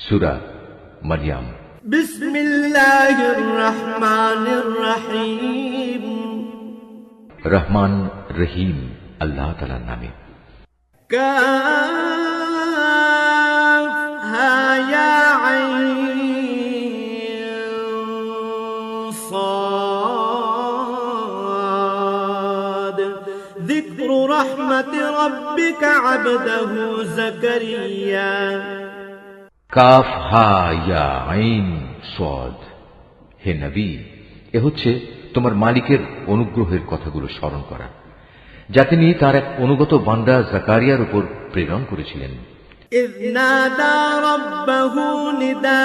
সূরা মারইয়াম। বিসমিল্লাহির রহমানির রহিম। রহমান রহিম আল্লাহ তাআলার নামে। কাফ হা ইয়া আইন সাদ। যিকরু রাহমাতি রাব্বিকা আবদাহু যাকারিয়া। কাফ হা ইয়া আইন সাদ। হে নবী, এ হচ্ছে তোমার মালিকের অনুগ্রহের কথাগুলো স্মরণ করা, যা তিনি তার এক অনুগত বান্দা জাকারিয়ার উপর প্রেরণ করেছিলেন। إذ نادى ربه نداء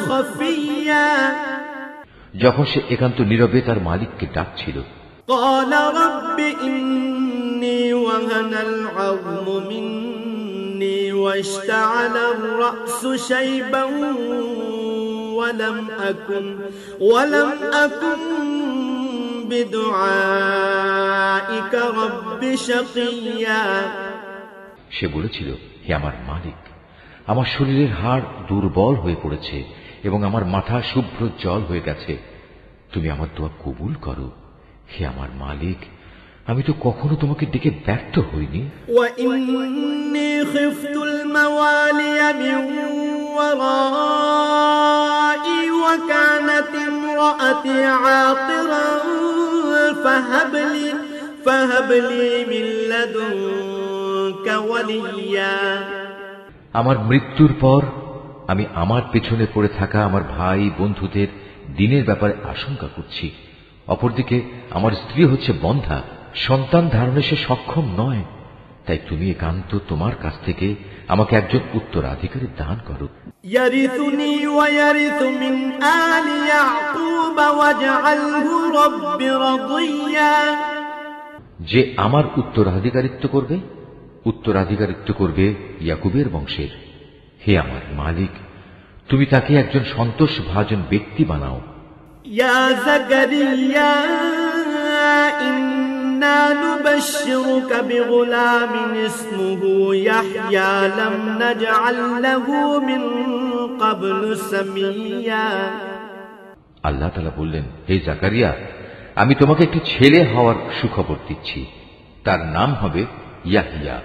خفيا। যখন সে একান্ত নীরবে তার মালিককে ডাকছিল। قال رب إني وهن العظم مني واشتعل الرأس شيبا ولم أكن بدعائك رب شقيا। সে বলেছিল, হে আমার মালিক, আমার শরীরের হাড় দুর্বল হয়ে পড়েছে এবং আমার মাথা শুভ্র জল হয়ে গেছে, তুমি আমার দোয়া কবুল করো। হে আমার মালিক, আমি তো কখনো তোমাকে ডেকে ব্যর্থ হইনি। وإني خفت الموالي من ورائي وكانت امرأتي عاقرا فهب لي من لدنك وليا। আমার মৃত্যুর পর আমি আমার পেছনে পড়ে থাকা আমার ভাই বন্ধুদের দিনের ব্যাপারে আশঙ্কা করছি। অপরদিকে আমার স্ত্রী হচ্ছে বন্ধ্যা, সন্তান ধারণে সে সক্ষম নয়, তাই তুমি একান্ত তোমার কাছ থেকে আমাকে একজন উত্তরাধিকারী দান করো। ইয়ারিসুনি ওয়া ইয়ারিসু মিন আলি ইয়াকুব ওয়াজআলহু রাব্বি রাদিয়া। যে আমার উত্তরাধিকারিত্ব করবে ইয়াকুবের বংশের। হে আমার মালিক, তুমি তাকে একজন সন্তোষভাজন ব্যক্তি বানাও। ইয়া যাকারিয়া ইন্না নুবাশশিরুকা বিগুলামিন ইসমুহু ইয়াহইয়া লাম নাজআল লাহু মিন ক্বাবলু সামিয়া। আল্লাহ তাআলা বললেন, হে জাকারিয়া, আমি তোমাকে একটি ছেলে হওয়ার সুখবর দিচ্ছি, তার নাম হবে ইয়াহইয়া।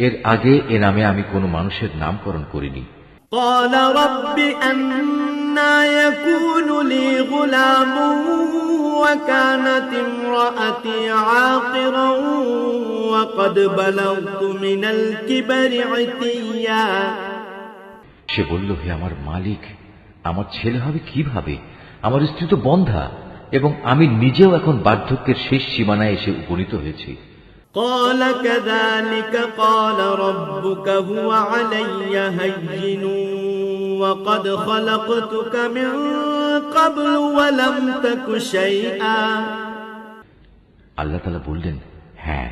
এর আগে এ নামে আমি কোনো মানুষের নামকরণ করিনি। قال رب أنى يكون لي غلام وكانت امرأتي عاقرا وقد بلغت من الكبر عتيا। সে বলল, হে আমার মালিক, আমার ছেলে হবে কিভাবে? আমার স্ত্রী তো বন্ধ্যা এবং আমি নিজেও এখন বার্ধক্যের শেষ সীমানায় এসে উপনীত হয়েছি। قال كذلك قال ربك هو علي هين وقد خلقتك من قبل ولم تك شيئا। আল্লাহ তাআলা বললেন, হ্যাঁ,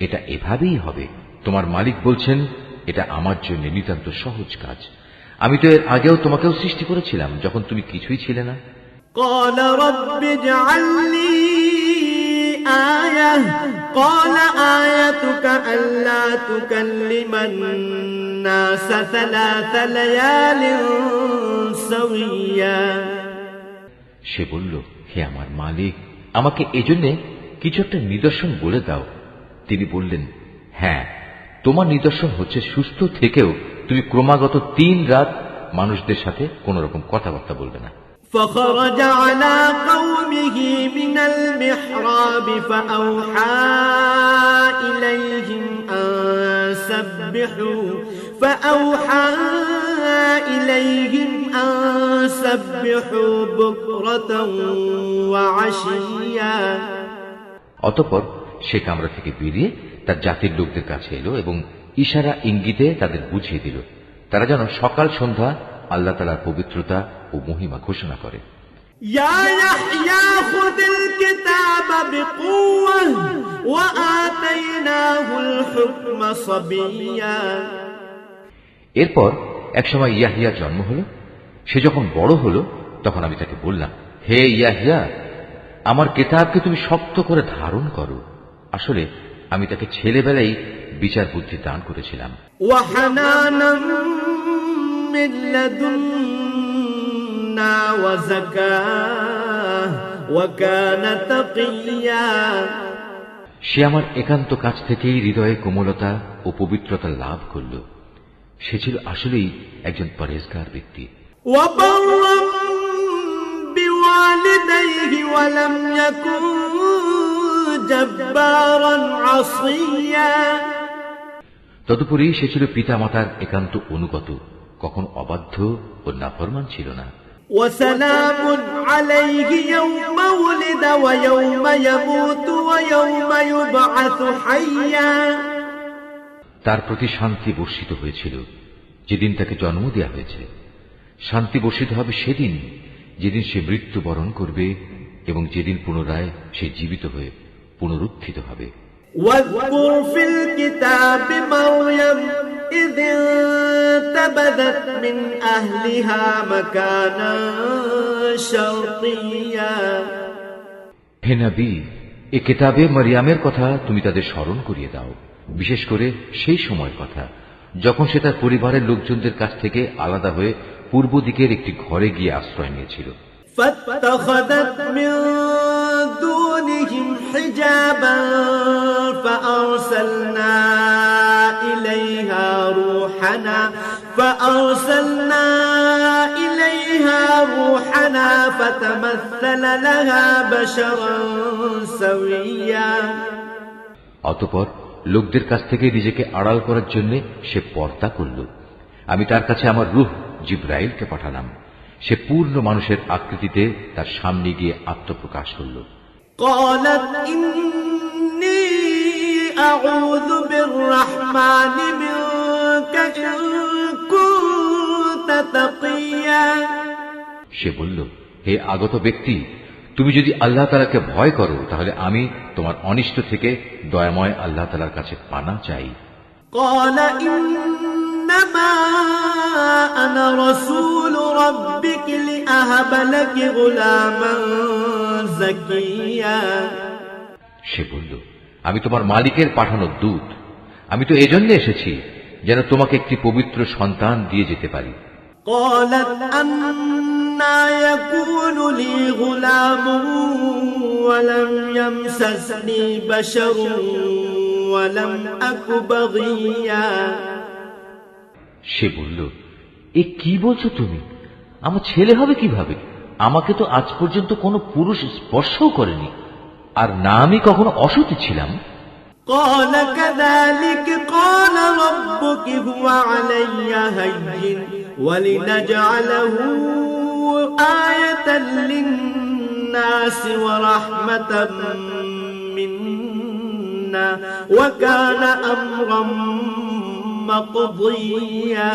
এটা এভাবেই হবে। তোমার মালিক বলছেন, এটা আমার জন্য নিতান্ত সহজ কাজ। আমি তো এর আগেও তোমাকেও সৃষ্টি করেছিলাম যখন তুমি কিছুই ছিলে না। قال رب اجعل لي آية قال آيتك ألا تكلم الناس 3 ليال سويا। সে বলল, হে আমার মালিক, আমাকে এজন্যে কিছু একটা নিদর্শন বলে দাও। তিনি বললেন, হ্যাঁ, তোমার নিদর্শন হচ্ছে সুস্থ থেকেও তুমি ক্রমাগত 3 রাত মানুষদের সাথে কোন রকম কথাবার্তা বলবে না। فخرج على قومه من المحراب فأوحى إليهم أن سبحوا بكرة وعشيا। অতঃপর সে কামরা থেকে বেরিয়ে তার জাতির লোকদের কাছে এলো এবং ইশারা ইঙ্গিতে তাদের বুঝিয়ে দিল, তারা যেন সকাল সন্ধ্যা আল্লাহ তাআলার পবিত্রতা ও মহিমা ঘোষণা করে। ইয়া ইয়াহইয়া খুযিল কিতাবা বিকুওয়া ওয়া আতাইনাহুল হুকমা সাবিয়্যা। এরপর একসময় ইয়াহইয়ার জন্ম হলো। সে যখন বড় হলো তখন আমি তাকে বললাম, হে ইয়াহইয়া, আমার কিতাবকে তুমি শক্ত করে ধারণ করো। আসলে আমি তাকে ছেলেবেলায় বিচার বুদ্ধি দান করেছিলাম। وحنانا من لدنا وزكاة وكان تقيا। সে আমার একান্ত কাছ থেকেই হৃদয়ে কোমলতা ও পবিত্রতা লাভ করল। সে ছিল আসলেই একজন পরহেজগার ব্যক্তি। وبرا بوالديه ولم يكن جبارا عصيا। তদুপরি সে ছিল পিতামাতার একান্ত অনুগত, কখনো অবাধ্য ও নাফরমান ছিল না। وسلام عليه يوم ولد ويوم يموت ويوم يبعث حيا। তার প্রতি শান্তি বর্ষিত হয়েছিল যেদিন তাকে জন্ম দেওয়া হয়েছে। শান্তি বর্ষিত হবে সেদিন যেদিন সে মৃত্যুবরণ করবে এবং যেদিন পুনরায় সে জীবিত হয়ে পুনরুত্থিত হবে। واذكر في الكتاب مريم إذ انتبذت من أهلها مكانا شرقيا। হে নবী, এ কিতাবে মারিয়ামের কথা তুমি তাদের স্মরণ করিয়ে দাও, বিশেষ করে সেই সময়ের কথা যখন সে তার পরিবারের লোকজনদের কাছ থেকে আলাদা হয়ে পূর্ব দিকের একটি ঘরে গিয়ে আশ্রয় নিয়েছিল। فاتخذت من دونهم حجابا فأرسلنا إليها روحنا فتمثل لها بشرا سويا। অতঃপর লোকদের কাছ থেকে নিজেকে আড়াল করার জন্য সে পর্দা করল। আমি তার কাছে আমার রূহ জিবরাইলকে পাঠালাম। সে পূর্ণ মানুষের আকৃতিতে তার সামনে গিয়ে আত্মপ্রকাশ করল। قالت إني أعوذ بالرحمن منك إن كنت تقيا। সে বলল, হে আগত ব্যক্তি, তুমি যদি আল্লাহ তাআলাকে ভয় করো তাহলে আমি তোমার অনিষ্ট থেকে দয়াময় আল্লাহ তাআলার কাছে পানা চাই। قال إنما أنا رسول ربك لأهب لك غلاما زكيا। সে বলল, আমি তোমার মালিকের পাঠানো দূত। আমি তো এজন্য এসেছি যেন তোমাকে একটি পবিত্র সন্তান দিয়ে যেতে পারি। قالت أنى يكون لي غلام ولم يمسسني بشر ولم أك بغيا। সে বলল, এ কি বলছো তুমি? আমার ছেলে হবে কিভাবে? আমাকে তো আজ পর্যন্ত কোনো পুরুষ স্পর্শও করেনি, আর না আমি কখনো অসতী ছিলাম। قال كذلك قال ربك هو علي هين ولنجعله آية للناس ورحمة منا وكان أمرا مقضيا।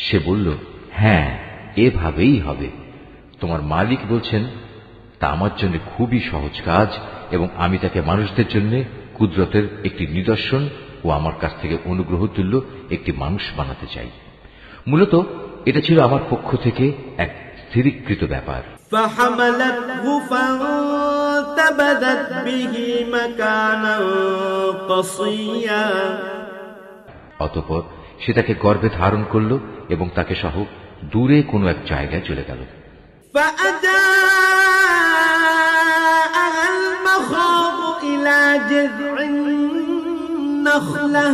সে বলল, হ্যাঁ, এভাবেই হবে। তোমার মালিক বলছেন তা আমার জন্য খুবই সহজ কাজ, এবং আমি তাকে মানুষদের জন্য কুদরতের একটি নিদর্শন ও আমার কাছ থেকে অনুগ্রহ তুল্য একটি মানুষ বানাতে চাই। মূলত এটা ছিল আমার পক্ষ থেকে এক স্থিরীকৃত ব্যাপার। فحملته فانتبذت به مكانا قصيا। অতঃপর সে তাকে গর্ভে ধারণ করল এবং তাকে সহ দূরে কোনো এক জায়গায় চলে গেল। فأجاءها المخاض إلى جذع النخلة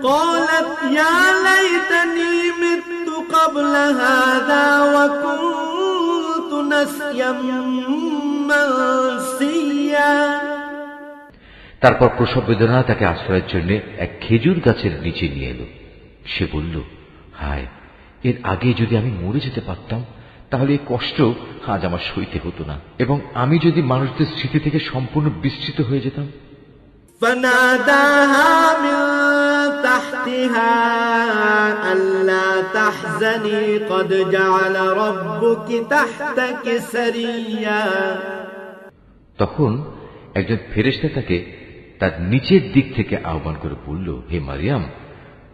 قالت يا ليتني مت قبل هذا وكنت نسيا منسيا। তারপর প্রসব বেদনা তাকে আশ্রয়ের জন্য এক খেজুর গাছের নিচে নিয়ে এলো। সে বলল, হায়, এর আগে যদি আমি মরে যেতে পারতাম তাহলে এই কষ্ট আজ আমার সইতে হতো না, এবং আমি যদি মানুষদের স্মৃতি থেকে সম্পূর্ণ বিস্তৃত হয়ে যেতাম। فناداها من تحتها ألا تحزني قد جعل ربك تحتك سريا। তখন একজন ফেরেশতা তাকে তার নিচের দিক থেকে আহ্বান করে বলল, হে মারিয়াম,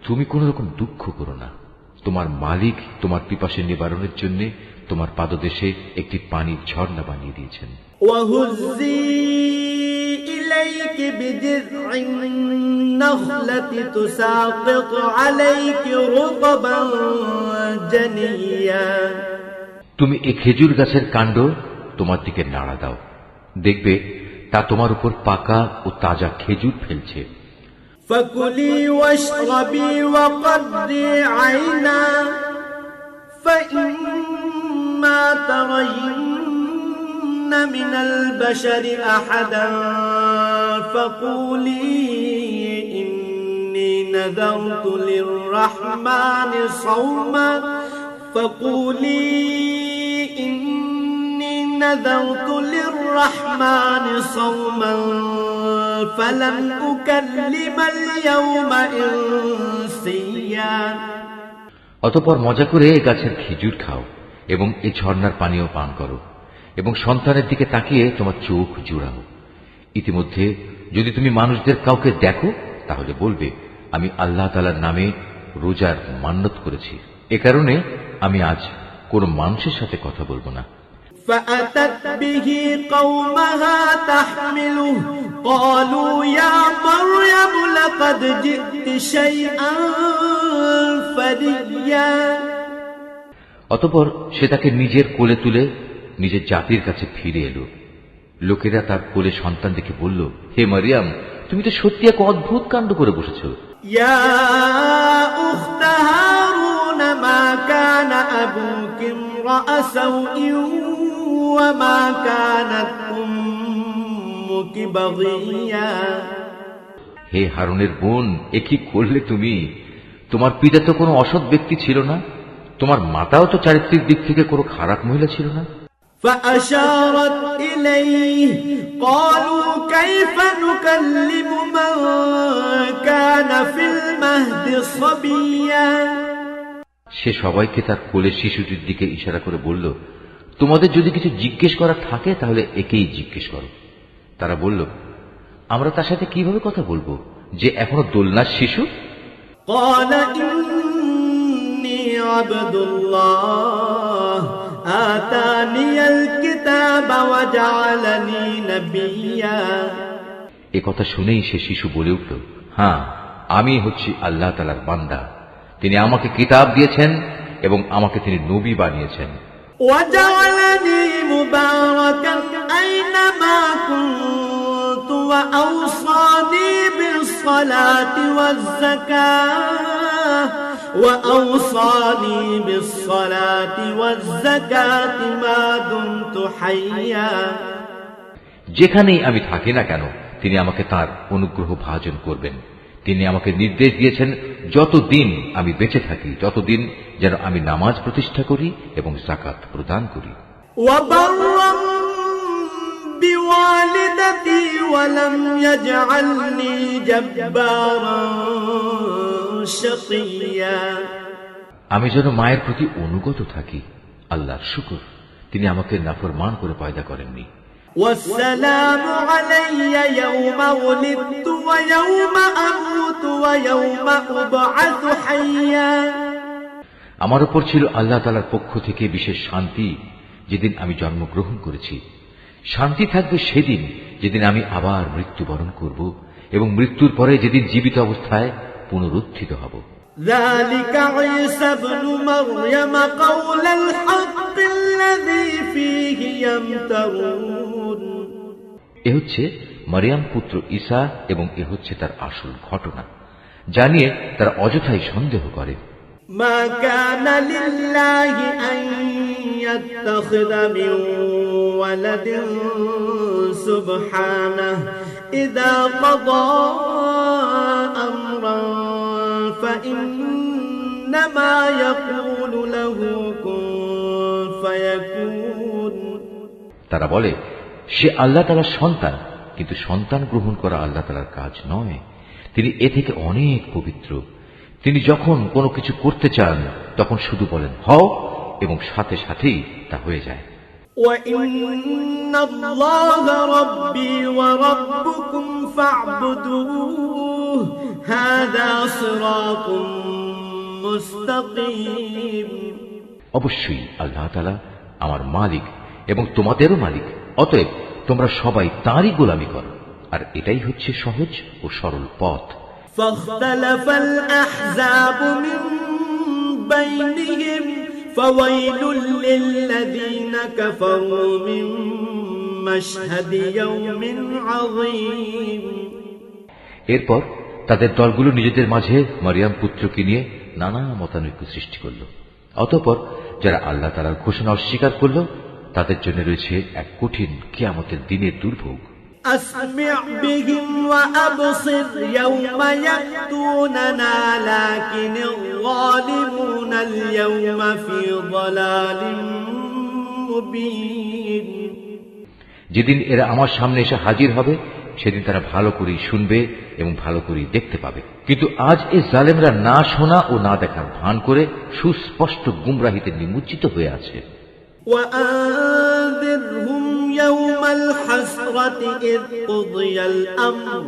তুমি কোন রকম দুঃখ করো না। তোমার মালিক তোমার পিপাসা নিবারণের জন্য তোমার পাদদেশে একটি পানির ঝর্ণা বানিয়ে দিয়েছেন। وهزي إليك بجذع النخلة تساقط عليك رطبا جنيا তুমি এই খেজুর গাছের কাণ্ড তোমার দিকে নাড়া দাও, দেখবে তা তোমার উপর পাকা ও তাজা খেজুর ফেলছে। فكلي واشربي وقضي عينا فإما ترين من البشر أحدا فقولي إني نذرت للرحمن صوما نذرت للرحمن صوما فلن أكلم اليوم إنسيا অতঃপর মজা করে এই গাছের খেজুর খাও এবং এই ঝর্ণার পানীয় পান করো এবং সন্তানের দিকে তাকিয়ে তোমার চোখ জুড়াও। ইতিমধ্যে যদি তুমি মানুষদের কাউকে দেখো তাহলে বলবে, আমি আল্লাহ তাআলার নামে রোজার মান্নত করেছি, এ কারণে আমি আজ কোন মানুষের সাথে কথা বলবো না। فأتت به قومها تحمله قالوا يا مريم لقد جئت شيئا فريا অতঃপর সে তাকে নিজের কোলে তুলে নিজের জাতির কাছে ফিরে এলো। লোকেরা তার কোলে সন্তান দেখে বলল, হে মারিয়াম, তুমি তো সত্যি এক অদ্ভুত কাণ্ড করে বসেছ। ইয়া উখত হারুন মা কানা আবুকি ইমরাআ সাউইন ওয়া মা কানাত উম্মুকি বাগিয়া। হে হারুনের বোন, এ কি করলে তুমি? তোমার পিতা তো কোনো অসৎ ব্যক্তি ছিল না, তোমার মাতাও তো চারিত্রিক দিক থেকে কোনো খারাপ মহিলা ছিল না। فأشارت إليه قالوا كيف نكلم من كان في المهد صبيا। সে সবাইকে তার কোলে শিশুটির দিকে ইশারা করে বলল, তোমাদের যদি কিছু জিজ্ঞেস করার থাকে তাহলে একেই জিজ্ঞেস করো। তারা বলল, আমরা তার সাথে কিভাবে কথা বলবো যে এখনো দোলনার শিশু? قال إني عبد الله آتاني الكتاب وجعلني نبيا। এ কথা শুনেই সে শিশু বলে উঠল, হ্যাঁ, আমি হচ্ছি আল্লাহ তাআলার বান্দা, তিনি আমাকে কিতাব দিয়েছেন এবং আমাকে তিনি নবী বানিয়েছেন। وجعلني مباركا أينما كنت وأوصاني بالصلاة والزكاة ما دمت حيا। যেখানেই আমি থাকি না কেন তিনি আমাকে তার অনুগ্রহ ভাজন করবেন। তিনি আমাকে নির্দেশ দিয়েছেন যতদিন আমি বেঁচে থাকি ততদিন যেন আমি নামাজ প্রতিষ্ঠা করি এবং যাকাত প্রদান করি। وبرا بوالدتي ولم يجعلني جبارا شقيا। আমি যেন মায়ের প্রতি অনুগত থাকি। আল্লাহর শুকর, তিনি আমাকে নাফরমান করে পয়দা করেননি। والسلام علي يوم ولدت ويوم أموت ويوم أبعث حيا। আমার উপর ছিল আল্লাহ তাআলার পক্ষ থেকে বিশেষ শান্তি যেদিন আমি জন্মগ্রহণ করেছি। শান্তি থাকবে সেদিন যেদিন আমি আবার মৃত্যুবরণ করব এবং মৃত্যুর পরে যেদিন জীবিত অবস্থায় পুনরুত্থিত হব। ذلك عيسى ابن مريم قول الحق الذي فيه يمترون। এ হচ্ছে মারিয়াম পুত্র ঈসা এবং এ হচ্ছে তার আসল ঘটনা, জানিয়ে তারা অযথাই সন্দেহ করে। ما كان لله أن يتخذ من ولد سبحانه إذا قضى أمرا فإنما يقول له كن فيكون। তারা বলে, সে আল্লাহ তাআলার সন্তান, কিন্তু সন্তান গ্রহণ করা আল্লাহ তাআলার কাজ নয়। তিনি এ থেকে অনেক পবিত্র। তিনি যখন কোনো কিছু করতে চান তখন শুধু বলেন হও এবং সাথে সাথেই তা হয়ে যায়। وَإِنَّ اللَّهَ رَبِّي وَرَبُّكُمْ فَاعْبُدُوهُ هَذَا صِرَاطٌ مُسْتَقِيمٌ। অবশ্যই আল্লাহ তাআলা আমার মালিক এবং তোমাদেরও মালিক, অতএব তোমরা সবাই তাঁরই গোলামি করো। আর এটাই হচ্ছে সহজ ও সরল পথ। فاختلف الأحزاب من بينهم فويل للذين كفروا من مشهد يوم عظيم। এরপর তাদের দলগুলো নিজেদের মাঝে মারিয়াম পুত্রকে নিয়ে নানা মতানৈক্য সৃষ্টি করল। অতঃপর যারা আল্লাহ তাআলার ঘোষণা অস্বীকার করল তাদের জন্য রয়েছে এক কঠিন কিয়ামতের দিনের দুর্ভোগ। أسمع بهم وأبصر يوم يأتوننا لكن الظالمون اليوم في ضلال مبين। যেদিন এরা আমার সামনে এসে হাজির হবে সেদিন তারা ভালো করেই শুনবে এবং ভালো করেই দেখতে পাবে, কিন্তু আজ এই জালেমরা না শোনা ও না দেখার ভান করে সুস্পষ্ট গুমরাহিতে নিমজ্জিত হয়ে আছে। وأنذرهم يوم الحسرة إذ قضي الأمر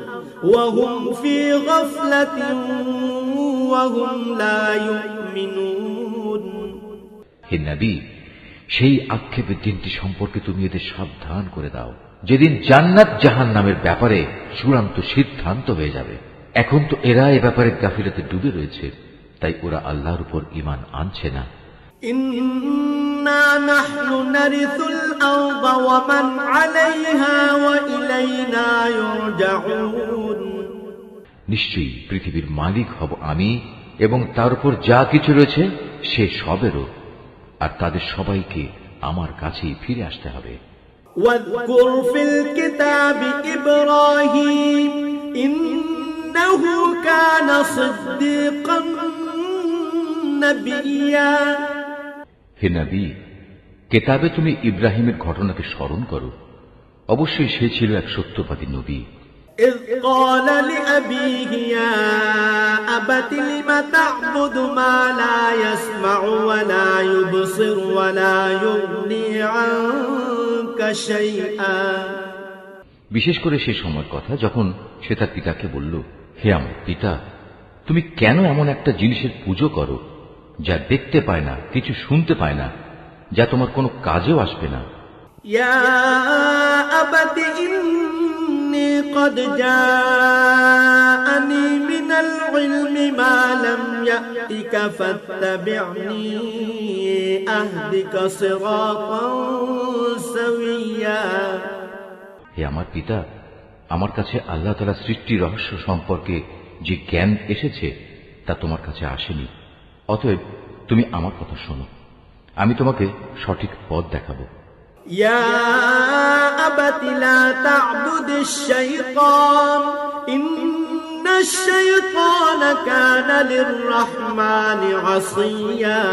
وهم في غفلة وهم لا يؤمنون। হে নবী, সেই আক্ষেপের দিনটি সম্পর্কে তুমি এদের সাবধান করে দাও, যেদিন জান্নাত জাহান্নামের ব্যাপারে চূড়ান্ত সিদ্ধান্ত হয়ে যাবে। এখন তো এরা এ ব্যাপারে গাফিলতে ডুবে রয়েছে, তাই ওরা আল্লাহর উপর ঈমান আনছে না। إنا نحن نرث الأرض ومن عليها وإلينا يرجعون। নিশ্চয়ই পৃথিবীর মালিক হব আমি এবং তার উপর যা কিছু রয়েছে সে সবেরও, আর তাদের সবাইকে আমার কাছেই ফিরে আসতে হবে। واذكر في الكتاب إبراهيم إنه كان صديقا نبيا। হে নবী, কেতাবে তুমি ইব্রাহিমের ঘটনাকে স্মরণ করো, অবশ্যই সে ছিল এক সত্যবাদী নবী। إذ قال لأبيه يا أبت لم تعبد ما لا يسمع ولا يبصر ولا يغني عنك شيئا। বিশেষ করে সে সময়ের কথা যখন সে তার পিতাকে বলল, হে আমার পিতা, তুমি কেন এমন একটা জিনিসের পুজো করো যা দেখতে পায় না, কিছু শুনতে পায় না, যা তোমার কোনো কাজেও আসবে না। يا أبت إني قد جاءني من العلم ما لم يأتك فاتبعني أهدك صراطا سويا। হে আমার পিতা, আমার কাছে আল্লাহ তাআলা সৃষ্টি রহস্য সম্পর্কে যে জ্ঞান এসেছে তা তোমার কাছে আসেনি, অতএব তুমি আমার কথা শোনো, আমি তোমাকে সঠিক পথ দেখাবো। يا أبت لا تعبد الشيطان إن الشيطان كان للرحمن عصيا।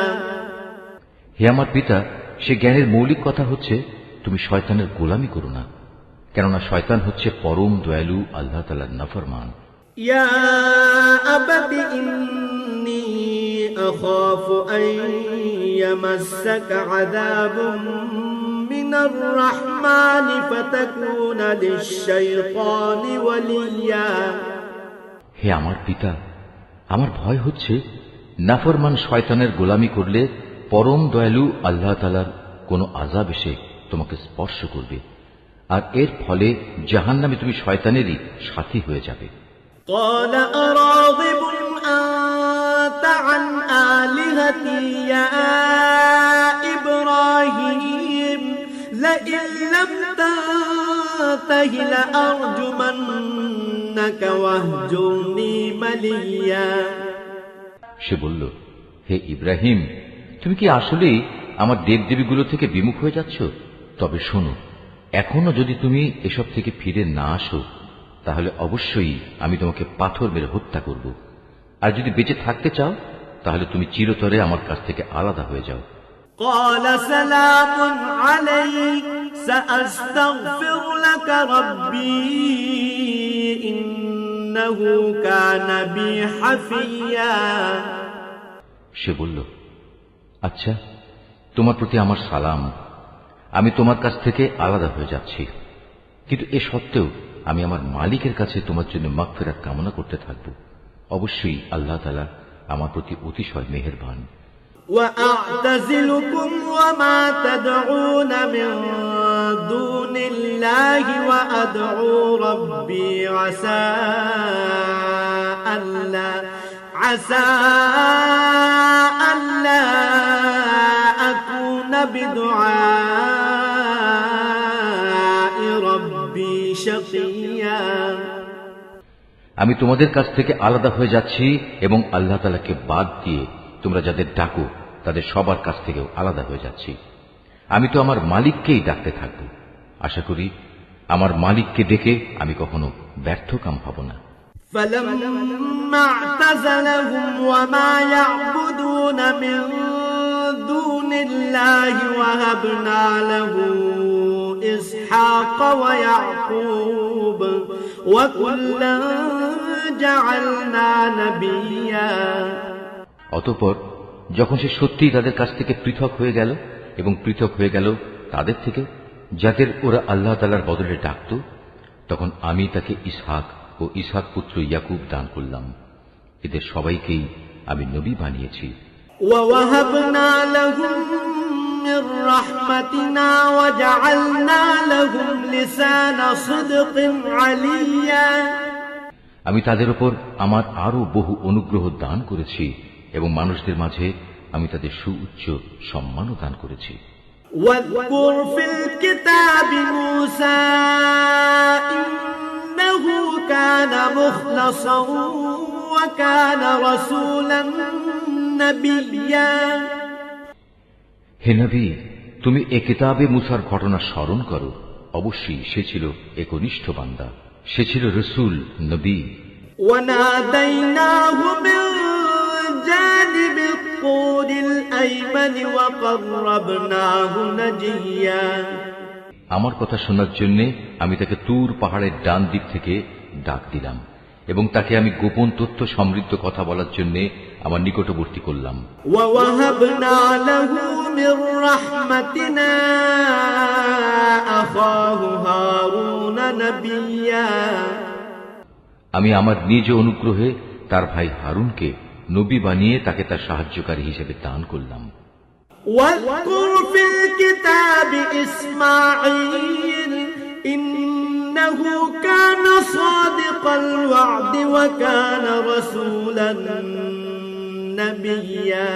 হে আমার পিতা, সে জ্ঞানের মৌলিক কথা হচ্ছে তুমি শয়তানের গোলামি করো না, কেননা শয়তান হচ্ছে পরম দয়ালু আল্লাহ তাআলার নাফরমান। يا أبت إني أخاف أن يمسك عذاب من الرحمن فتكون للشيطان وليا। হে আমার পিতা, আমার ভয় হচ্ছে নাফরমান শয়তানের গোলামি করলে পরম দয়ালু আল্লাহ তাআলার কোনো আযাব এসে তোমাকে স্পর্শ করবে, আর এর ফলে জাহান্নামে তুমি শয়তানেরই সাথী হয়ে যাবে। قال أراغب أنت عن آلهتي يا إبراهيم لئن لم تنته لأرجمنك واهجرني مليا। সে বলল, হে ইব্রাহিম, তুমি কি আসলেই আমার দেবদেবীগুলো থেকে বিমুখ হয়ে যাচ্ছ? তবে শোনো, এখনো যদি তুমি এসব থেকে ফিরে না আসো তাহলে অবশ্যই আমি তোমাকে পাথর মেরে হত্যা করব, আর যদি বেঁচে থাকতে চাও তাহলে তুমি চিরতরে আমার কাছ থেকে আলাদা হয়ে যাও। قال سلام عليك سأستغفر لك ربي إنه كان بي حفيا। সে বলল, আচ্ছা, তোমার প্রতি আমার সালাম, আমি তোমার কাছ থেকে আলাদা হয়ে যাচ্ছি, কিন্তু এ সত্ত্বেও আমি আমার মালিকের কাছে তোমার জন্য মাগফিরাত কামনা করতে থাকব। অবশ্যই আল্লাহ তাআলা আমার প্রতি অতিশয় মেহেরবান। وأعتزلكم وما تدعون من دون الله وأدعو ربي عسى ألا أكون بدعاء ربي شقيا আমি তোমাদের কাছ থেকে আলাদা হয়ে যাচ্ছি এবং আল্লাহ তাআলাকে বাদ দিয়ে তোমরা যাদের ডাকো তাদের সবার কাছ থেকেও আলাদা হয়ে যাচ্ছি। আমি তো আমার মালিককেই ডাকতে থাকব। আশা করি আমার মালিককে ডেকে আমি কখনো ব্যর্থকাম হব না। فلما اعتزلهم وما يعبدون من دون الله وهبنا له إسحاق ويعقوب وكلا جعلنا نبيا। অতঃপর যখন সে সত্যিই তাদের কাছ থেকে পৃথক হয়ে গেল এবং পৃথক হয়ে গেল তাদের থেকে যাদের ওরা আল্লাহ তাআলার বদলে ডাকত, তখন আমি তাকে ইসহাক ও ইসহাক পুত্র ইয়াকুব দান করলাম। এদের সবাইকেই আমি নবী বানিয়েছি। وَوَهَبْنَا لَهُم مِّن رَّحْمَتِنَا وَجَعَلْنَا لَهُمْ لِسَانَ صِدْقٍ عَلِيًّا। আমি তাদের উপর আমার আরো বহু অনুগ্রহ দান করেছি এবং মানুষদের মাঝে আমি তাদের সুউচ্চ সম্মানও দান করেছি। وَاذْكُرْ فِي الْكِتَابِ مُوسَىٰ إِنَّهُ كَانَ مُخْلَصًا وَكَانَ رَسُولًا نَبِيًّا। হে নবী, তুমি এ কিতাবে মুসার ঘটনা স্মরণ করো। অবশ্যই সে ছিল একনিষ্ঠ বান্দা, সে ছিল রসুল, নবী। وَنَادَيْنَاهُ مِن جَانِبِ الطُّورِ الْأَيْمَنِ وَقَرَّبْنَاهُ نَجِيًّا। আমার কথা শোনার জন্য আমি তাকে তুর পাহাড়ের ডান দিক থেকে ডাক দিলাম এবং তাকে আমি গোপন তথ্য সমৃদ্ধ কথা বলার জন্য আমার নিকটবর্তী করলাম। وَوَهَبْنَا لَهُ مِن رَّحْمَتِنَا أَخَاهُ هَارُونَ نَبِيًّا। আমি আমার নিজ অনুগ্রহে তার ভাই হারুনকে নবী বানিয়ে তাকে তার সাহায্যকারী হিসেবে দান করলাম। وَاذْكُرْ فِي الْكِتَابِ إِسْمَاعِيلَ إِنَّهُ كَانَ صَادِقَ الْوَعْدِ وَكَانَ رَسُولًا نَبِيًّا।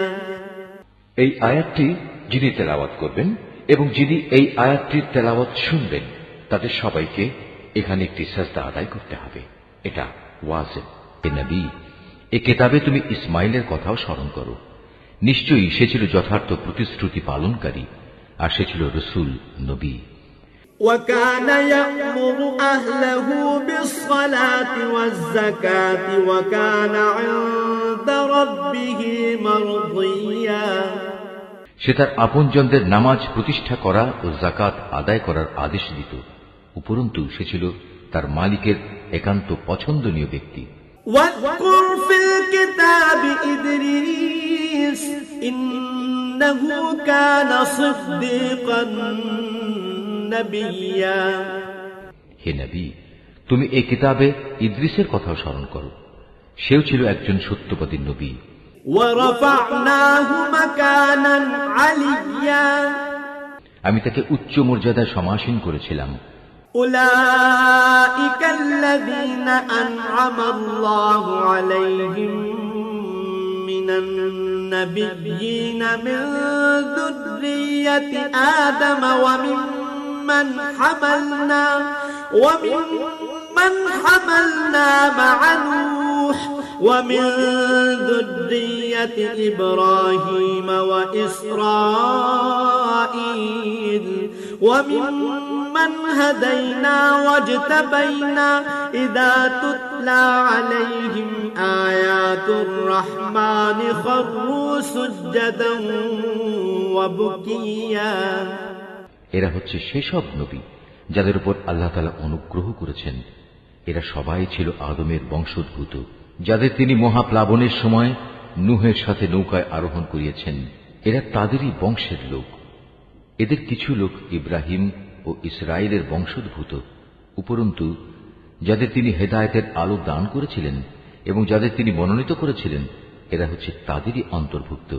এই আয়াতটি যিনি তেলাওয়াত করবেন এবং যিনি এই আয়াতটির তেলাওয়াত শুনবেন তাদের সবাইকে এখানে একটি সাজদা আদায় করতে হবে। এটা ওয়াজিব। হে নবী, এই কিতাবে তুমি ইসমাইলের কথাও স্মরণ করো। নিশ্চয়ই সে ছিল যথার্থ প্রতিশ্রুতি পালনকারী আর সে ছিল রসুল, নবী। وَكَانَ يَأْمُرُ أَهْلَهُ بِالصَّلَاةِ وَالزَّكَاةِ وَكَانَ عِندَ رَبِّهِ مَرْضِيًّا। সে তার আপনজনদের নামাজ প্রতিষ্ঠা করা ও যাকাত আদায় করার আদেশ দিত। উপরন্তু সে ছিল তার মালিকের একান্ত পছন্দনীয় ব্যক্তি। وَاذْكُرْ فِي الْكِتَابِ إِدْرِيسَ إِنَّهُ كَانَ صِدِّيقًا نَبِيًّا। হে নবী, তুমি এই কিতাবে ইদ্রিসের কথাও স্মরণ করো। সেও ছিল একজন সত্যবাদী নবী। وَرَفَعْنَاهُ مَكَانًا عَلِيًّا। আমি তাকে উচ্চ মর্যাদায় সমাসীন করেছিলাম। أُولَئِكَ الَّذِينَ أَنْعَمَ اللَّهُ عَلَيْهِمْ مِنَ النَّبِيِّينَ مِن ذُرِّيَّةِ آدَمَ وَمِمَّنْ حَمَلْنَا مَعَ نُوحٍ وَمِن ذُرِّيَّةِ إِبْرَاهِيمَ وَإِسْرَائِيلَ وَمِمَّنْ هَدَيْنَا وَاجْتَبَيْنَا إِذَا تُتْلَى عَلَيْهِمْ آيَاتُ الرَّحْمَنِ خَرُّوا سُجَّدًا وَبُكِيًّا। এরা হচ্ছে সেসব নবী যাদের উপর আল্লাহ তাআলা অনুগ্রহ করেছেন। এরা সবাই ছিল আদমের বংশোদ্ভূত, যাদের তিনি মহাপ্লাবনের সময় নূহের সাথে নৌকায় আরোহণ করিয়েছেন। এরা তাদেরই বংশের লোক। এদের কিছু লোক ইব্রাহিম ও ইসরায়েলের বংশোদ্ভূত। উপরন্তু যাদের তিনি হেদায়েতের আলো দান করেছিলেন এবং যাদের তিনি মনোনীত করেছিলেন এরা হচ্ছে তাদেরই অন্তর্ভুক্ত।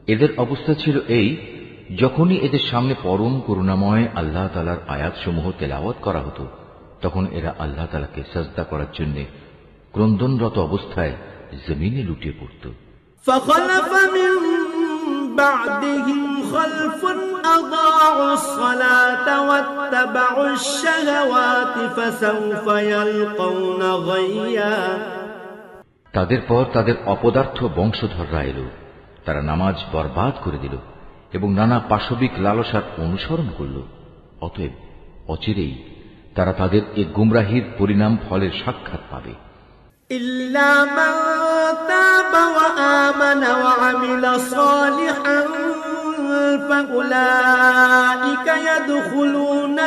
এদের অবস্থা ছিল এই, যখনই এদের সামনে পরম করুণাময় আল্লাহ তাআলার আয়াতসমূহ তেলাওয়াত করা হতো, তখন এরা আল্লাহ তাআলাকে সাজদা করার জন্য ক্রন্দনরত অবস্থায় জমিনে লুটিয়ে পড়ত। فخلف من بعدهم خلف أضاعوا الصلاة واتبعوا الشهوات فسوف يلقون غيا। তাদের পর তাদের অপদার্থ বংশধররা এলো, তারা নামাজ বরবাদ করে দিল এবং নানা পাশবিক লালসার অনুসরণ করল। অতএব অচিরেই তারা তাদের এ গুমরাহির পরিণাম ফলের সাক্ষাৎ পাবে। إلا من تاب وآمن وعمل صالحا فأولئك يدخلون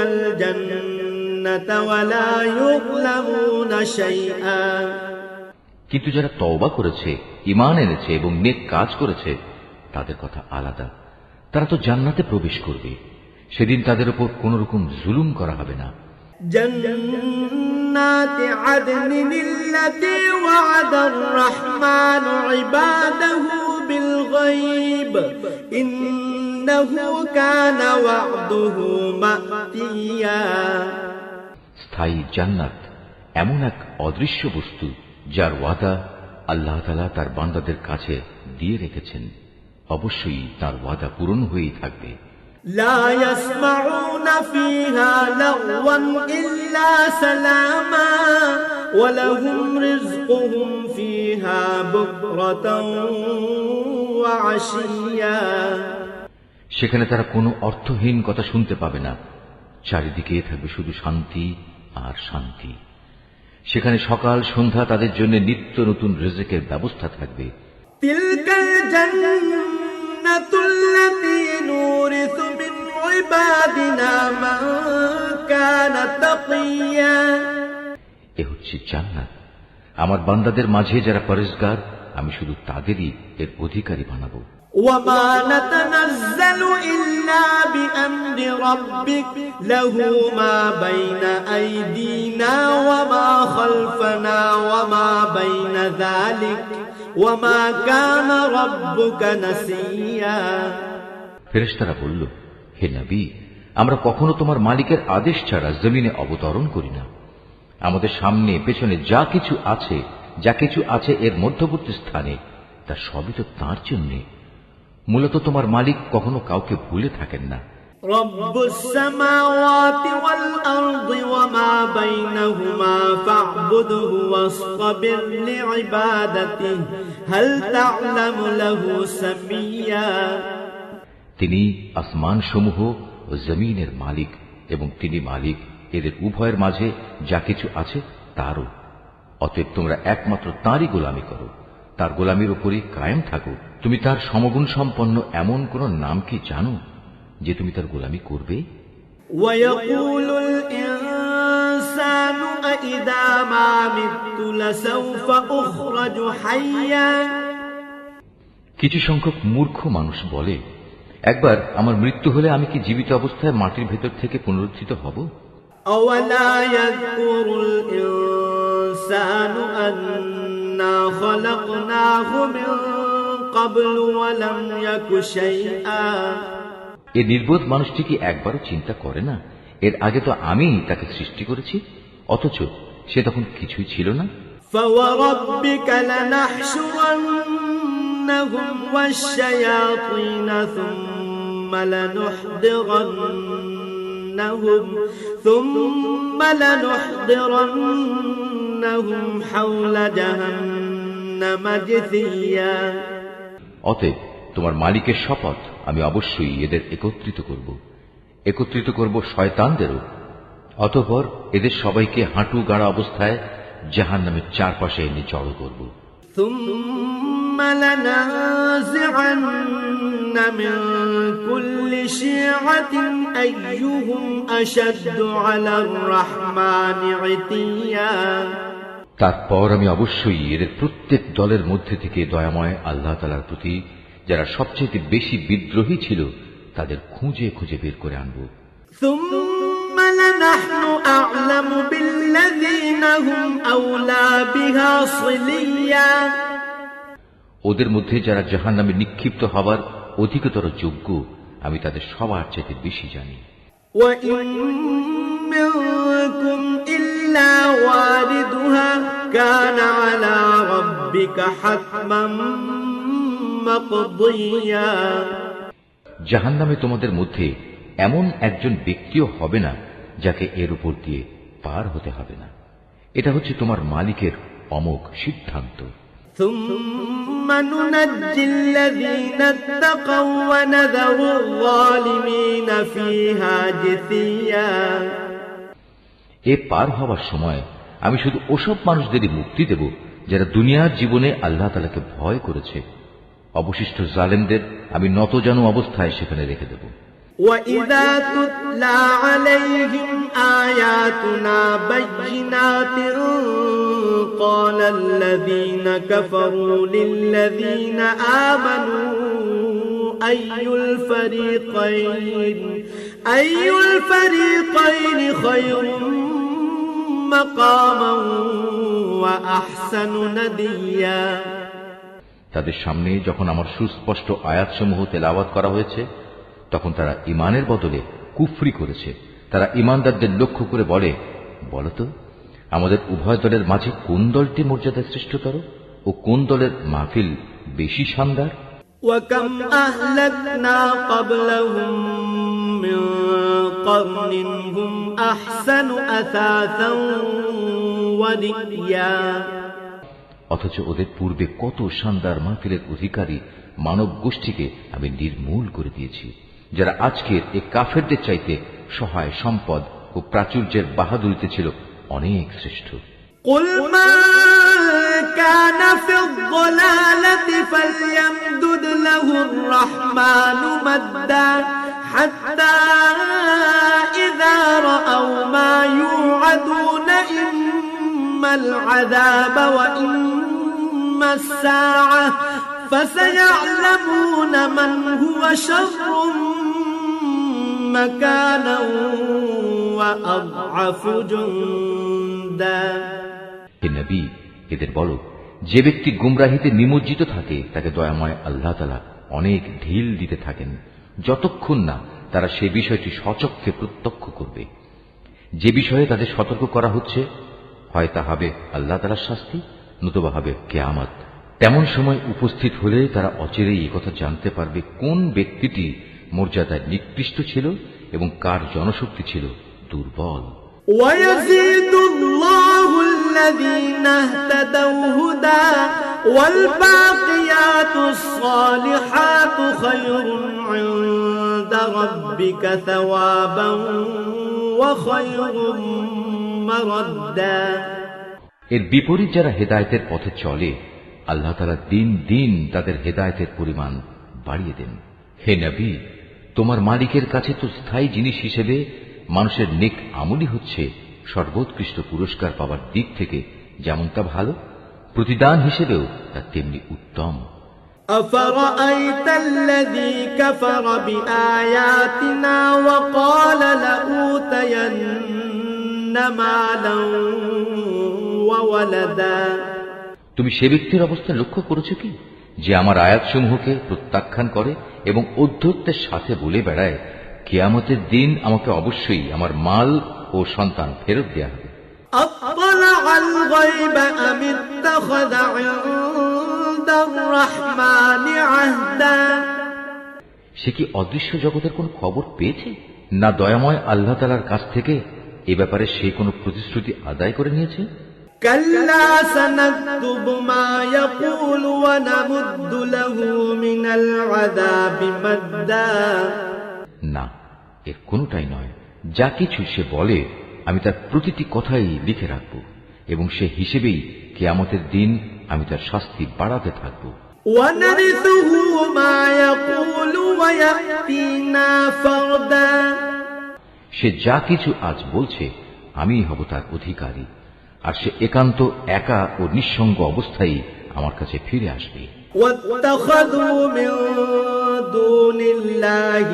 الجنة ولا يظلمون شيئا। কিন্তু যারা তওবা করেছে, ঈমান এনেছে এবং নেক কাজ করেছে, তাদের কথা আলাদা। তারা তো জান্নাতে প্রবেশ করবে, সেদিন তাদের উপর কোন রকম জুলুম করা হবে না। جنات عدن التي وعد الرحمن عباده بالغيب إنه كان وعده مأتيا। স্থায়ী জান্নাত এমন এক অদৃশ্য বস্তু যার ওয়াদা আল্লাহ তাআলা তার বান্দাদের কাছে দিয়ে রেখেছেন। অবশ্যই তার ওয়াদা পূরণ হয়েই থাকবে। لا يسمعون فيها لغوا إلا سلاما ولهم رزقهم فيها بكرة وعشيا। সেখানে তারা কোনো অর্থহীন কথা শুনতে পাবে না। চারিদিকে থাকবে শুধু শান্তি আর শান্তি। সেখানে সকাল সন্ধ্যা তাদের জন্য নিত্য নতুন রিজকের ব্যবস্থা থাকবে। তিলকাল জান্নাতুল্লাতী নুরিসু মিন ইবাদিনা মান কানা তাকিয়া। এ হচ্ছে জান্নাত, আমার বান্দাদের মাঝে যারা পরেজগার, আমি শুধু তাদেরই এর অধিকারী বানাবো। وما نتنزل إلا بأمر ربك له ما بين أيدينا وما خلفنا وما بين ذلك وما كان ربك نسيا। ফেরেশতারা বলল, হে নবী, আমরা কখনো তোমার মালিকের আদেশ ছাড়া জমিনে অবতরণ করি না। আমাদের সামনে পেছনে যা কিছু আছে এর মধ্যবর্তী স্থানে, তা সবই তো তাঁর জন্যে। মূলত তোমার মালিক কখনো কাউকে ভুলে থাকেন না। রব্বুস সামাওয়াতি ওয়াল আরদি ওয়া মা বাইনাহুমা ফা'বুদহু ওয়াসতাবির লিইবাদাতিহি হাল তা'লামু লাহু সামিয়া। তিনি আসমান সমূহ ও জমিনের মালিক এবং তিনি মালিক এদের উভয়ের মাঝে যা কিছু আছে তারও। অতএব তোমরা একমাত্র তাঁরই গোলামি করো, তার গোলামির উপরই কায়েম থাকো। তুমি তার সমগুণ সম্পন্ন এমন কোন নাম কি জানো যে তুমি তার গোলামি করবে? ওয়ায়াকুলুল ইনসানু আইযা মা মিতু লাসাউফা উখরাজু হাইয়া। কিছু সংখ্যক মূর্খ মানুষ বলে, একবার আমার মৃত্যু হলে আমি কি জীবিত অবস্থায় মাটির ভেতর থেকে পুনরুত্থিত হব? আওয়ালা ইয়াযকুরুল ইনসানু আন্না খলাকনাহু মিন ক্বাবলু ওয়া লাম ইয়াকু শাইআ। এ নির্বোধ মানুষটি কি একবারও চিন্তা করে না, এর আগে তো আমি তাকে সৃষ্টি করেছি, অথচ সে তখন কিছুই ছিল না। ফাওয়ারাব্বিকা লানাহশুরান্নাহুম ওয়াশ-শায়াতিনা থুম্মা লানুহদিরান্নাহুম হাওলা জাহান্নামা জিসিয়া। অতএব তোমার মালিকের শপথ, আমি অবশ্যই এদের একত্রিত করব শয়তানদেরও। অতঃপর এদের সবাইকে হাঁটু গাড়া অবস্থায় জাহান্নামের চারপাশে এনে জড়ো করব। থুম্মা লানাযি'আন্না মিন কুল্লি শি'আতিন আইয়ুহুম আশাদ্দু আলার রাহমানি ইতিয়া। তারপর আমি অবশ্যই এদের প্রত্যেক দলের মধ্যে থেকে দয়াময় আল্লাহ তাআলার প্রতি যারা সবচেয়ে বেশি বিদ্রোহী ছিল তাদের খুঁজে খুঁজে বের করে আনব। ثم لنحن أعلم بالذين بينهم أولى بها صليا ওদের মধ্যে যারা জাহান্নামে নিক্ষিপ্ত হবার অধিকতর যোগ্য আমি তাদের সবার চাইতে বেশি জানি। وإن منكم إلا واردها كان على ربك حتما مقضيا জাহান্নামে তোমাদের মধ্যে এমন একজন ব্যক্তিও হবে না যাকে এর উপর দিয়ে পার হতে হবে না। এটা হচ্ছে তোমার মালিকের অমোঘ সিদ্ধান্ত। ثم ننجي الذين اتقوا ونذر الظالمين فيها جثيا এ পার হওয়ার সময় আমি শুধু ওসব মানুষদেরই মুক্তি দেব যারা দুনিয়ার জীবনে আল্লাহ তাআলাকে ভয় করেছে। অবশিষ্ট জালেমদের আমি নতজানু অবস্থায় সেখানে রেখে দেব। وَإِذَا تُتْلَى عَلَيْهِمْ آيَاتُنَا بَيِّنَاتٍ قَالَ الَّذِينَ كَفَرُوا لِلَّذِينَ آمَنُوا أَيُّ الْفَرِيقَيْنِ خَيْرٌ مَقَامًا وَأَحْسَنُ نَدِيًّا তাদের সামনে যখন আমার সুস্পষ্ট আয়াতসমূহ তেলাওয়াত করা হয়েছে তখন তারা ঈমানের বদলে কুফরি করেছে। তারা ঈমানদারদের লক্ষ্য করে বলে, বলতো আমাদের উভয় দলের মাঝে কোন দলটি মর্যাদা শ্রেষ্ঠতর ও কোন দলের মাহফিল বেশি শানদার। وَكَمْ أَهْلَكْنَا قَبْلَهُمْ مِنْ قَرْنٍ هُمْ أَحْسَنُ أَثَاثًا وَرِئْيًا অথচ ওদের পূর্বে কত শানদার মাহফিলের অধিকারী মানব গোষ্ঠীকে আমি নির্মূল করে দিয়েছি, যারা আজকের এই কাফেরদের চাইতে সহায় সম্পদ ও প্রাচুর্যের বাহাদুরিতে ছিল অনেক শ্রেষ্ঠ। قُلْ مَنْ كَانَ فِي الضَّلَالَةِ فَلْيَمْدُدْ لَهُ الرَّحْمَنُ مَدًّا حَتَّى إِذَا رَأَوْا مَا يُوعَدُونَ إِمَّا الْعَذَابَ وَإِمَّا السَّاعَةَ فَسَيَعْلَمُونَ مَنْ هُوَ شَرٌّ مَكَانًا وَأَضْعَفُ جُنْدًا হে নবী, এদের বলো, যে ব্যক্তি গুমরাহিতে নিমজ্জিত থাকে তাকে দয়াময় আল্লাহ তাআলা অনেক ঢিল দিতে থাকেন যতক্ষণ না তারা সে বিষয়টি সচক্ষে প্রত্যক্ষ করবে। যে বিষয়ে তাদের সতর্ক করা হচ্ছে হয় তা হবে আল্লাহ তাআলার শাস্তি, নতুবা হবে কিয়ামত। তেমন সময় উপস্থিত হলে তারা অচিরেই একথা জানতে পারবে কোন ব্যক্তিটি মর্যাদায় নিকৃষ্ট ছিল এবং কার জনশক্তি ছিল দুর্বল। وَيَزِيدُ اللَّهُ الَّذِينَ اهْتَدَوْا هُدًى وَالْبَاقِيَاتُ الصَّالِحَاتُ خَيْرٌ عِندَ رَبِّكَ ثَوَابًا وَخَيْرٌ مَرَدًّا এর বিপরীত যারা হেদায়েতের পথে চলে আল্লাহ তাআলা দিন দিন তাদের হেদায়েতের পরিমাণ বাড়িয়ে দেন। হে নবী, তোমার মালিকের কাছে তো স্থায়ী জিনিস হিসেবে মানুষের নেক আমলই হচ্ছে সর্বোৎকৃষ্ট পুরস্কার পাওয়ার দিক থেকে যেমন তা ভালো, প্রতিদান হিসেবেও তা তেমনি উত্তম। أَفَرَأَيْتَ الَّذِي كَفَرَ بِآيَاتِنَا وَقَالَ لَأُوتَيَنَّ مَالًا وَوَلَدًا তুমি সে ব্যক্তির অবস্থা লক্ষ্য করেছ কি যে আমার আয়াতসমূহকে প্রত্যাখ্যান করে এবং ঔদ্ধত্যের সাথে বলে বেড়ায় কিয়ামতের দিন আমাকে অবশ্যই আমার মাল ও সন্তান ফেরত দেয়া হবে। أَطَّلَعَ الْغَيْبَ أَمِ اتَّخَذَ عِندَ الرَّحْمَنِ عَهْدًا সে কি অদৃশ্য জগতের কোন খবর পেয়েছে, না দয়াময় আল্লাহ তাআলার কাছ থেকে এ ব্যাপারে সে কোনো প্রতিশ্রুতি আদায় করে নিয়েছে? كَلَّا سَنَكْتُبُ مَا يَقُولُ وَنَمُدُّ لَهُ مِنَ الْعَذَابِ مَدًّا না, এর কোনটাই নয়। যা কিছু সে বলে আমি তার প্রতিটি কথাই লিখে রাখব এবং সে হিসেবেই কিয়ামতের দিন আমি তার শাস্তি বাড়াতে থাকব। وَنَرِثُهُ مَا يَقُولُ وَيَأْتِينَا فَرْدًا সে যা কিছু আজ বলছে আমিই হব তার অধিকারী, আর সে একান্ত একা ও নিঃসঙ্গ অবস্থায় আমার কাছে ফিরে আসবে। وَاتَّخَذُوا مِن دُونِ اللَّهِ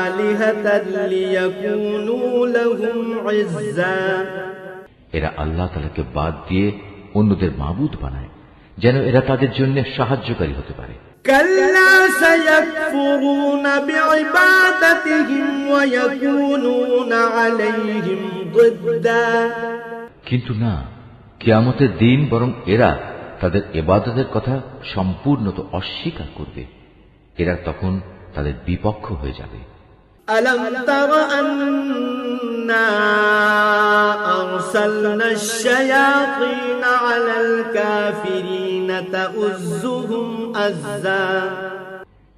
آلِهَةً لِيَكُونُوا لَهُمْ عِزًّا এরা আল্লাহ তাআলাকে বাদ দিয়ে অন্যদের মাবুদ বানায় যেন এরা তাদের জন্য সাহায্যকারী হতে পারে। كلا سيكفرون بعبادتهم ويكونون عليهم ضدا কিন্তু না, কিয়ামতের দিন বরং এরা তাদের ইবাদতের কথা সম্পূর্ণত অস্বীকার করবে। এরা তখন তাদের বিপক্ষ হয়ে যাবে। ألم تر أنا أرسلنا الشياطين على الكافرين تؤزهم أزا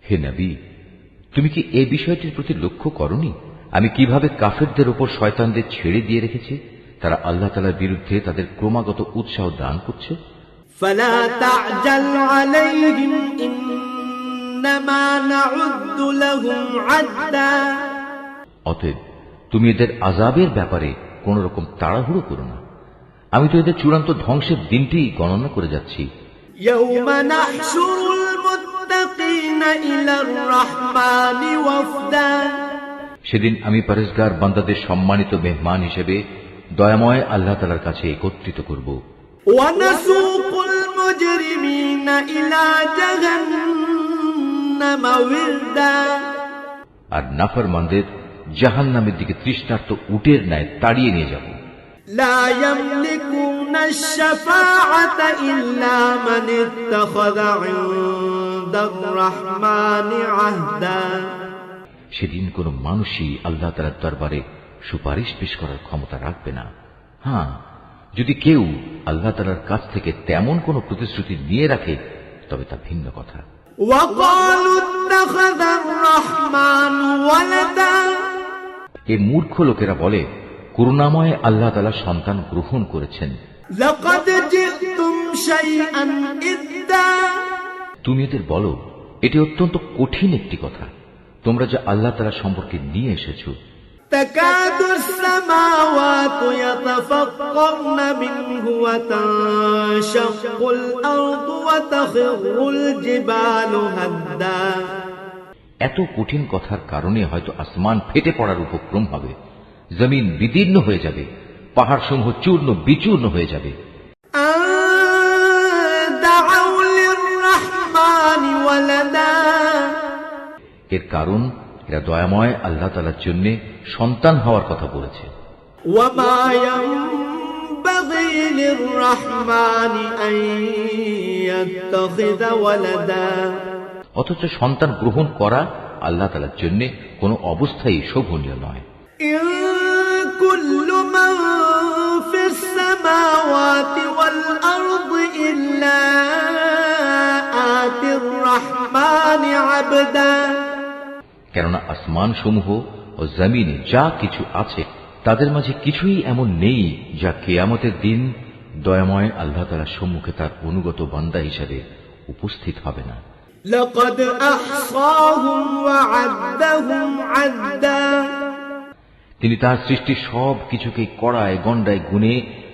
হে নবী, তুমি কি এই বিষয়টির প্রতি লক্ষ্য করনি আমি কিভাবে কাফেরদের উপর শয়তানদের ছেড়ে দিয়ে রেখেছি? তারা আল্লাহ তাআলার বিরুদ্ধে তাদের ক্রমাগত উৎসাহ দান করছে। فلا تعجل عليهم إنما نعد لهم عدا অতএব তুমি এদের আযাবের ব্যাপারে কোন রকম তাড়াহুড়ো করো না, আমি তো এদের চূড়ান্ত ধ্বংসের দিনটি গণনা করে যাচ্ছি। يوم نحشر المتقين إلى الرحمن وفدا সেদিন আমি পরেশগার বান্দাদের সম্মানিত মেহমান হিসেবে দয়াময় আল্লাহ তাআলার কাছে একত্রিত করব। ونسوق المجرمين إلى جهنم وردا আর নাফরমানদের জাহান্নামের দিকে তৃষ্ণার্ত উটের ন্যায় তাড়িয়ে নিয়ে যাব। لا يملكون الشفاعة إلا من اتخذ عند الرحمن عهدا সেদিন কোন মানুষই আল্লাহ তাআলার দরবারে সুপারিশ পেশ করার ক্ষমতা রাখবে না। হ্যাঁ, যদি কেউ আল্লাহ তাআলার কাছ থেকে তেমন কোন প্রতিশ্রুতি নিয়ে রাখে তবে তা ভিন্ন কথা। وقالوا اتخذ الرحمن ولدا এই মূর্খ লোকেরা বলে করুণাময় আল্লাহ তাআলা সন্তান গ্রহণ করেছেন। لقد جئتم شيئا إدا তুমি এদের বলো এটি অত্যন্ত কঠিন একটি কথা তোমরা যে আল্লাহ তাআলা সম্পর্কে নিয়ে এসেছো। تكاد السماوات يتفطرن منه وتنشق الأرض وتخر الجبال هدا এত কঠিন কথার কারণে হয়তো আসমান ফেটে পড়ার উপক্রম হবে, জমিন বিদীর্ণ হয়ে যাবে, পাহাড়সমূহ চূর্ণ বিচূর্ণ হয়ে যাবে। أن دعوا للرحمن ولدا এর কারণ এরা দয়াময় আল্লাহ তাআলার জন্য সন্তান হওয়ার কথা বলেছে। وما ينبغي للرحمن أن يتخذ ولدا অথচ সন্তান গ্রহণ করা আল্লাহ তাআলার জন্য কোনো অবস্থায় শোভনীয় নয়। إن كل من في السماوات والأرض إلا آتي الرحمن عبدا কেননা আসমান সমূহ ও জমিনে যা কিছু আছে তাদের মাঝে কিছুই এমন নেই যা কিয়ামতের দিন দয়াময় আল্লাহ তাআলার সম্মুখে তার অনুগত বান্দা হিসেবে উপস্থিত হবে না। لقد أحصاهم وعدهم عدا তিনি তার সৃষ্টি সব কিছুকে কড়ায় গণ্ডায় গুনে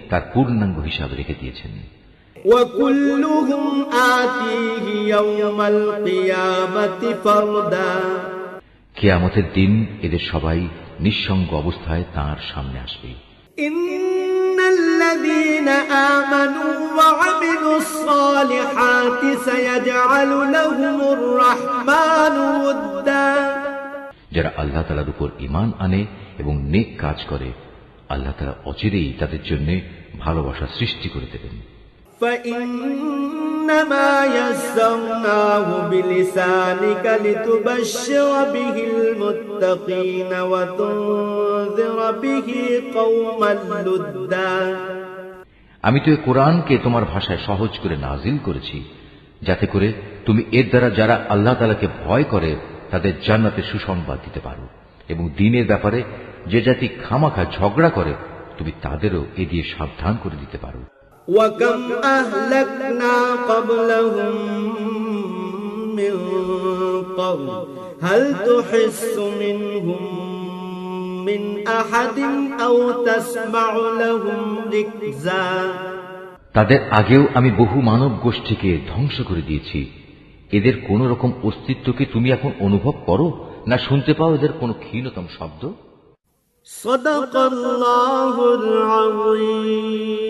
তার পূর্ণাঙ্গ হিসাবে রেখে দিয়েছেন। وكلهم آتيه يوم القيامة فردا কিয়ামতের দিন এদের সবাই নিঃসঙ্গ অবস্থায় তাঁর সামনে আসবে। إن الذين آمنوا وعملوا الصالحات سيجعل لهم الرحمن ودا যারা আল্লাহ তাআলার উপর ঈমান আনে এবং নেক কাজ করে আল্লাহ তাআলা অচিরেই তাদের জন্য ভালোবাসা সৃষ্টি করে দেবেন। فإنما يسرناه بلسانك لتبشر به المتقين وتنذر به قوما لدا আমি তো এই কোরআনকে তোমার ভাষায় সহজ করে নাজিল করেছি যাতে করে তুমি এর দ্বারা যারা আল্লাহ তাআলাকে ভয় করে তাদের জান্নাতের সুসংবাদ দিতে পারো এবং দ্বীনের ব্যাপারে যে জাতি খামাখা ঝগড়া করে তুমি তাদেরও এ দিয়ে সাবধান করে দিতে পারো। وكم أهلكنا قبلهم من قرن هل تحس منهم من أحد أو تسمع لهم ركزا তাদের আগেও আমি বহু মানব গোষ্ঠীকে ধ্বংস করে দিয়েছি, এদের কোন রকম অস্তিত্বকে তুমি এখন অনুভব করো না শুনতে পাও এদের কোনো ক্ষীণতম শব্দ? صدق الله العظيم.